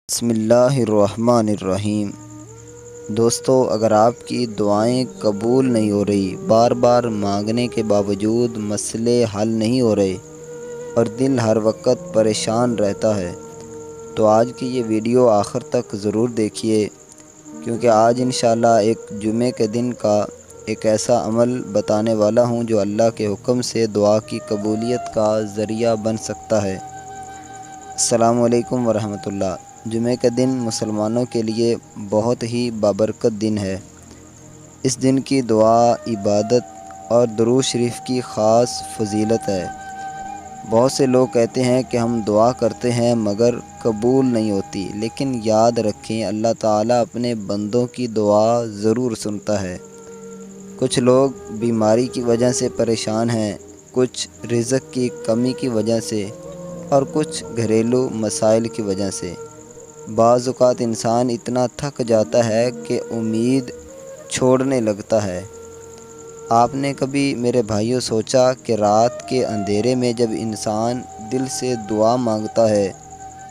بسم اللہ الرحمن الرحیم۔ دوستو، اگر آپ کی دعائیں قبول نہیں ہو رہی، بار بار مانگنے کے باوجود مسئلے حل نہیں ہو رہے اور دل ہر وقت پریشان رہتا ہے، تو آج کی یہ ویڈیو آخر تک ضرور دیکھیے، کیونکہ آج انشاءاللہ ایک جمعے کے دن کا ایک ایسا عمل بتانے والا ہوں جو اللہ کے حکم سے دعا کی قبولیت کا ذریعہ بن سکتا ہے۔ السلام علیکم ورحمۃ اللہ۔ جمعہ کا دن مسلمانوں کے لیے بہت ہی بابرکت دن ہے۔ اس دن کی دعا، عبادت اور درود شریف کی خاص فضیلت ہے۔ بہت سے لوگ کہتے ہیں کہ ہم دعا کرتے ہیں مگر قبول نہیں ہوتی، لیکن یاد رکھیں اللہ تعالیٰ اپنے بندوں کی دعا ضرور سنتا ہے۔ کچھ لوگ بیماری کی وجہ سے پریشان ہیں، کچھ رزق کی کمی کی وجہ سے اور کچھ گھریلو مسائل کی وجہ سے۔ بعض اوقات انسان اتنا تھک جاتا ہے کہ امید چھوڑنے لگتا ہے۔ آپ نے کبھی میرے بھائیوں سوچا کہ رات کے اندھیرے میں جب انسان دل سے دعا مانگتا ہے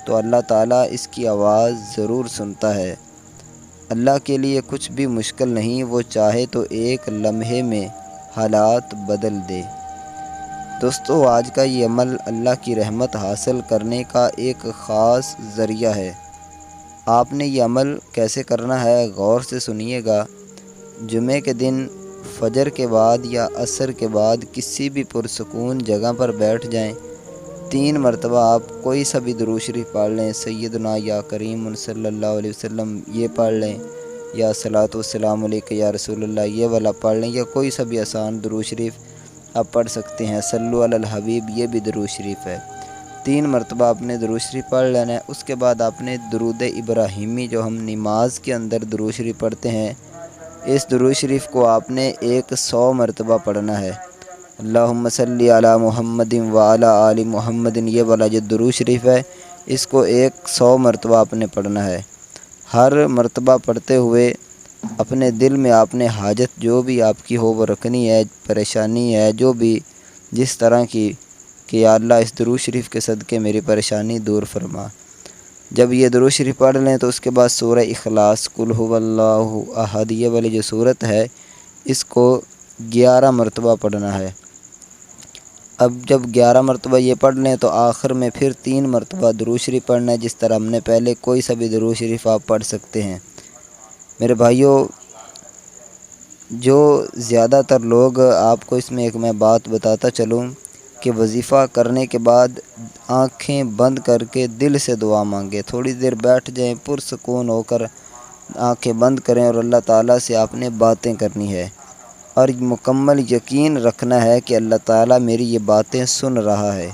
تو اللہ تعالیٰ اس کی آواز ضرور سنتا ہے۔ اللہ کے لیے کچھ بھی مشکل نہیں، وہ چاہے تو ایک لمحے میں حالات بدل دے۔ دوستو، آج کا یہ عمل اللہ کی رحمت حاصل کرنے کا ایک خاص ذریعہ ہے۔ آپ نے یہ عمل کیسے کرنا ہے غور سے سنیے گا۔ جمعے کے دن فجر کے بعد یا عصر کے بعد کسی بھی پرسکون جگہ پر بیٹھ جائیں۔ 3 مرتبہ آپ کوئی سا بھی درود شریف پڑھ لیں، سیدنا یا کریم صلی اللہ علیہ وسلم یہ پڑھ لیں، یا صلاۃ والسلام علیک یا رسول اللہ یہ والا پڑھ لیں، یا کوئی سا بھی آسان درود شریف آپ پڑھ سکتے ہیں۔ صلو علی الحبیب یہ بھی درود شریف ہے۔ 3 مرتبہ آپ نے درود شریف پڑھ لینا ہے۔ اس کے بعد آپ نے درود ابراہیمی جو ہم نماز کے اندر درود شریف پڑھتے ہیں، اس درود شریف کو آپ نے 100 مرتبہ پڑھنا ہے۔ اللہم صلی علی محمد وعلی آل محمد یہ والا جو درود شریف ہے، اس کو 100 مرتبہ آپ نے پڑھنا ہے۔ ہر مرتبہ پڑھتے ہوئے اپنے دل میں آپ نے حاجت جو بھی آپ کی ہو وہ رکھنی ہے، پریشانی ہے جو بھی جس طرح کی، کہ یا اللہ اس درود شریف کے صدقے میری پریشانی دور فرما۔ جب یہ درود شریف پڑھ لیں تو اس کے بعد سورہ اخلاص، قل هو اللہ احد یہ والی جو سورت ہے، اس کو 11 مرتبہ پڑھنا ہے۔ اب جب 11 مرتبہ یہ پڑھ لیں تو آخر میں پھر 3 مرتبہ درود شریف پڑھنا ہے، جس طرح ہم نے پہلے کوئی سا بھی درود شریف آپ پڑھ سکتے ہیں۔ میرے بھائیوں، جو زیادہ تر لوگ، آپ کو اس میں ایک میں بات بتاتا چلوں کہ وظیفہ کرنے کے بعد آنکھیں بند کر کے دل سے دعا مانگے، تھوڑی دیر بیٹھ جائیں، پرسکون ہو کر آنکھیں بند کریں اور اللہ تعالیٰ سے آپ نے باتیں کرنی ہے، اور مکمل یقین رکھنا ہے کہ اللہ تعالیٰ میری یہ باتیں سن رہا ہے۔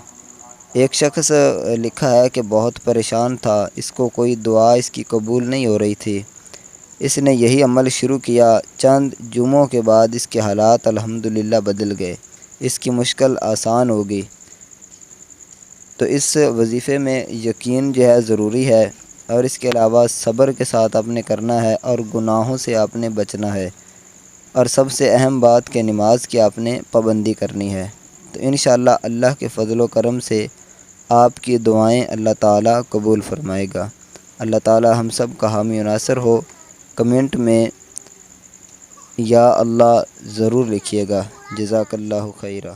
ایک شخص لکھا ہے کہ بہت پریشان تھا، اس کو کوئی دعا اس کی قبول نہیں ہو رہی تھی۔ اس نے یہی عمل شروع کیا، چند جمعوں کے بعد اس کے حالات الحمدللہ بدل گئے، اس کی مشکل آسان ہو گئی۔ تو اس وظیفے میں یقین جو ہے ضروری ہے، اور اس کے علاوہ صبر کے ساتھ آپ نے کرنا ہے اور گناہوں سے آپ نے بچنا ہے، اور سب سے اہم بات کہ نماز کی آپ نے پابندی کرنی ہے۔ تو انشاءاللہ اللہ کے فضل و کرم سے آپ کی دعائیں اللہ تعالیٰ قبول فرمائے گا۔ اللہ تعالیٰ ہم سب کا حامی و ناصر ہو۔ کمنٹ میں یا اللہ ضرور لکھیے گا۔ جزاک اللہ خیرہ۔